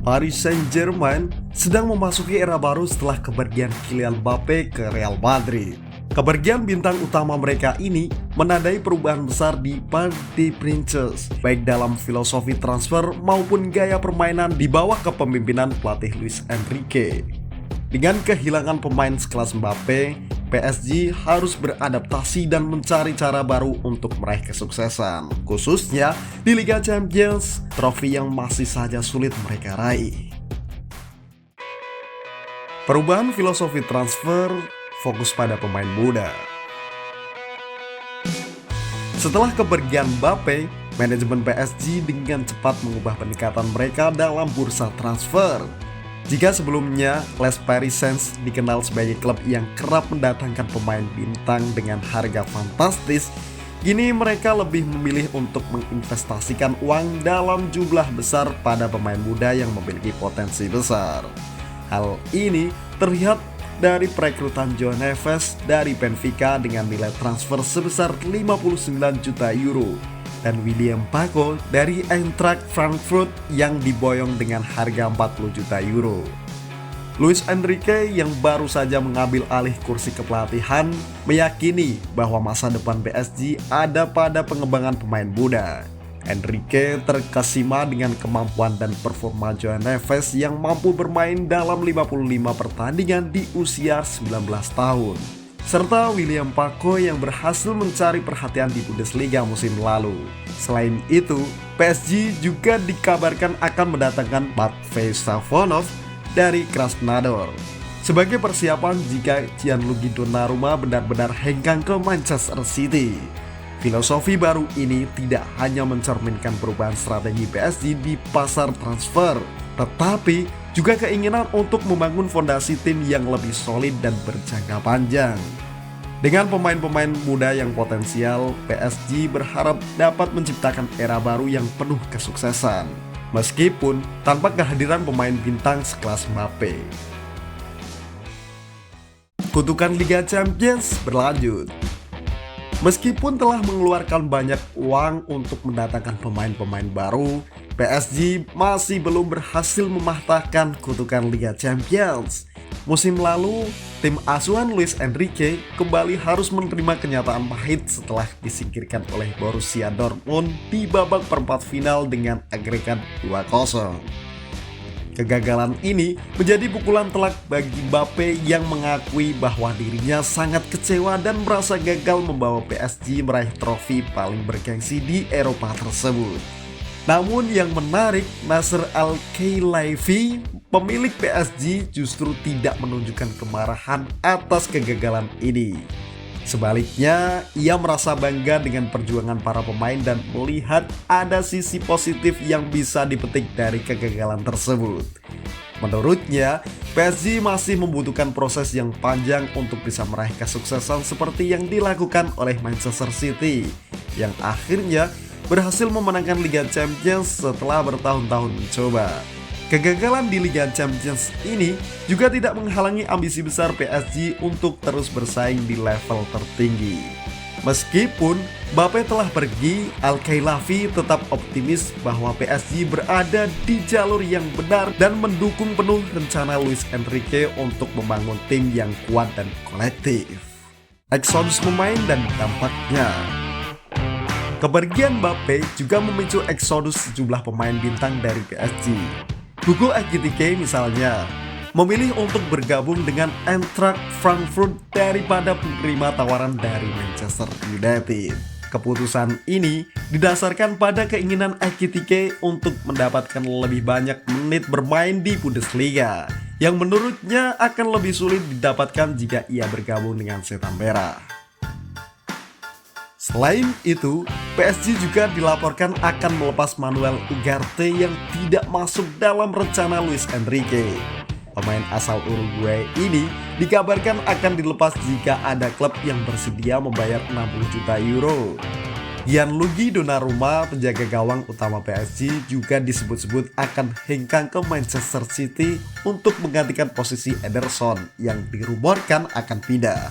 Paris Saint-Germain sedang memasuki era baru setelah kepergian Kylian Mbappe ke Real Madrid. Kepergian bintang utama mereka ini menandai perubahan besar di Parc des Princes, baik dalam filosofi transfer maupun gaya permainan di bawah kepemimpinan pelatih Luis Enrique. Dengan kehilangan pemain sekelas Mbappe, PSG harus beradaptasi dan mencari cara baru untuk meraih kesuksesan, khususnya di Liga Champions, trofi yang masih saja sulit mereka raih. Perubahan filosofi transfer fokus pada pemain muda. Setelah kepergian Mbappe, manajemen PSG dengan cepat mengubah pendekatan mereka dalam bursa transfer. Jika sebelumnya Les Parisiens dikenal sebagai klub yang kerap mendatangkan pemain bintang dengan harga fantastis, kini mereka lebih memilih untuk menginvestasikan uang dalam jumlah besar pada pemain muda yang memiliki potensi besar. Hal ini terlihat dari perekrutan João Neves dari Benfica dengan nilai transfer sebesar 59 juta euro dan William Paco dari Eintracht Frankfurt yang diboyong dengan harga 40 juta euro. Luis Enrique yang baru saja mengambil alih kursi kepelatihan meyakini bahwa masa depan PSG ada pada pengembangan pemain muda. Enrique terkesima dengan kemampuan dan performa João Neves yang mampu bermain dalam 55 pertandingan di usia 19 tahun. Serta William Paco yang berhasil mencari perhatian di Bundesliga musim lalu. Selain itu, PSG juga dikabarkan akan mendatangkan Matvei Safonov dari Krasnodar sebagai persiapan jika Gianluigi Donnarumma benar-benar hengkang ke Manchester City. Filosofi baru ini tidak hanya mencerminkan perubahan strategi PSG di pasar transfer, tetapi juga keinginan untuk membangun fondasi tim yang lebih solid dan berjangka panjang. Dengan pemain-pemain muda yang potensial, PSG berharap dapat menciptakan era baru yang penuh kesuksesan, meskipun tanpa kehadiran pemain bintang sekelas Mbappe. Kutukan Liga Champions berlanjut. Meskipun telah mengeluarkan banyak uang untuk mendatangkan pemain-pemain baru, PSG masih belum berhasil mematahkan kutukan Liga Champions. Musim lalu, tim asuhan Luis Enrique kembali harus menerima kenyataan pahit setelah disingkirkan oleh Borussia Dortmund di babak perempat final dengan agregat 2-0. Kegagalan ini menjadi pukulan telak bagi Mbappe yang mengakui bahwa dirinya sangat kecewa dan merasa gagal membawa PSG meraih trofi paling bergengsi di Eropa tersebut. Namun yang menarik, Nasser Al-Khelaifi, pemilik PSG, justru tidak menunjukkan kemarahan atas kegagalan ini. Sebaliknya, ia merasa bangga dengan perjuangan para pemain dan melihat ada sisi positif yang bisa dipetik dari kegagalan tersebut. Menurutnya, PSG masih membutuhkan proses yang panjang untuk bisa meraih kesuksesan seperti yang dilakukan oleh Manchester City, yang akhirnya berhasil memenangkan Liga Champions setelah bertahun-tahun mencoba. Kegagalan di Liga Champions ini juga tidak menghalangi ambisi besar PSG untuk terus bersaing di level tertinggi. Meskipun Mbappe telah pergi, Al-Khelaifi tetap optimis bahwa PSG berada di jalur yang benar dan mendukung penuh rencana Luis Enrique untuk membangun tim yang kuat dan kolektif. Eksodus pemain dan dampaknya. Kepergian Mbappe juga memicu eksodus sejumlah pemain bintang dari PSG. Hugo Ekitike misalnya memilih untuk bergabung dengan Eintracht Frankfurt daripada menerima tawaran dari Manchester United. Keputusan ini didasarkan pada keinginan Ekitike untuk mendapatkan lebih banyak menit bermain di Bundesliga, yang menurutnya akan lebih sulit didapatkan jika ia bergabung dengan Setan Merah. Selain itu, PSG juga dilaporkan akan melepas Manuel Ugarte yang tidak masuk dalam rencana Luis Enrique. Pemain asal Uruguay ini dikabarkan akan dilepas jika ada klub yang bersedia membayar 60 juta euro. Gianluigi Donnarumma, penjaga gawang utama PSG, juga disebut-sebut akan hengkang ke Manchester City untuk menggantikan posisi Ederson yang dirumorkan akan pindah.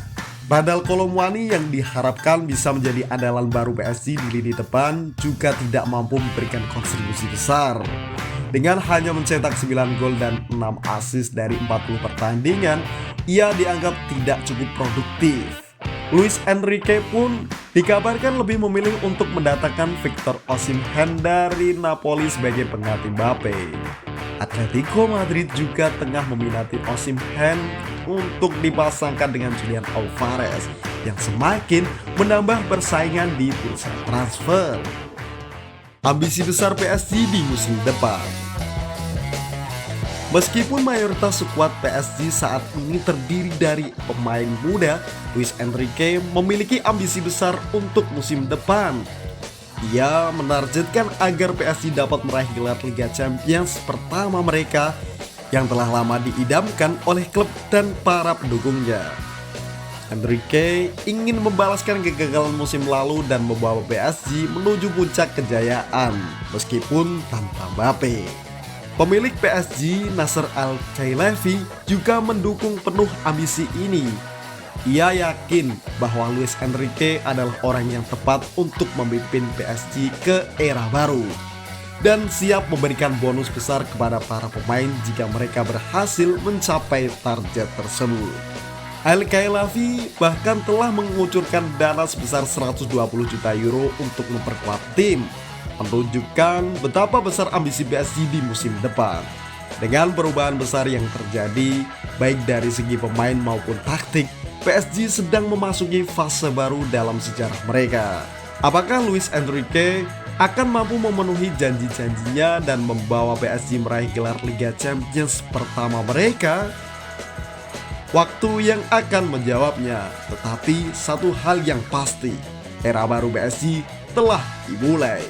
Badal Kolomwani yang diharapkan bisa menjadi andalan baru PSG di lini depan juga tidak mampu memberikan kontribusi besar. Dengan hanya mencetak 9 gol dan 6 assist dari 40 pertandingan, ia dianggap tidak cukup produktif. Luis Enrique pun dikabarkan lebih memilih untuk mendatangkan Victor Osimhen dari Napoli sebagai pengganti Mbappe. Atletico Madrid juga tengah meminati Osimhen untuk dipasangkan dengan Julian Alvarez yang semakin menambah persaingan di bursa transfer. Ambisi besar PSG di musim depan. Meskipun mayoritas skuad PSG saat ini terdiri dari pemain muda, Luis Enrique memiliki ambisi besar untuk musim depan. Ia menargetkan agar PSG dapat meraih gelar Liga Champions pertama mereka yang telah lama diidamkan oleh klub dan para pendukungnya. Enrique ingin membalaskan kegagalan musim lalu dan membawa PSG menuju puncak kejayaan meskipun tanpa Mbappe. Pemilik PSG, Nasser Al-Khelaifi, juga mendukung penuh ambisi ini. Ia yakin bahwa Luis Enrique adalah orang yang tepat untuk memimpin PSG ke era baru dan siap memberikan bonus besar kepada para pemain jika mereka berhasil mencapai target tersebut. Al-Khelaifi bahkan telah mengucurkan dana sebesar 120 juta euro untuk memperkuat tim, menunjukkan betapa besar ambisi PSG di musim depan. Dengan perubahan besar yang terjadi, baik dari segi pemain maupun taktik, PSG sedang memasuki fase baru dalam sejarah mereka. Apakah Luis Enrique akan mampu memenuhi janji-janjinya dan membawa PSG meraih gelar Liga Champions pertama mereka? Waktu yang akan menjawabnya, tetapi satu hal yang pasti, era baru PSG telah dimulai.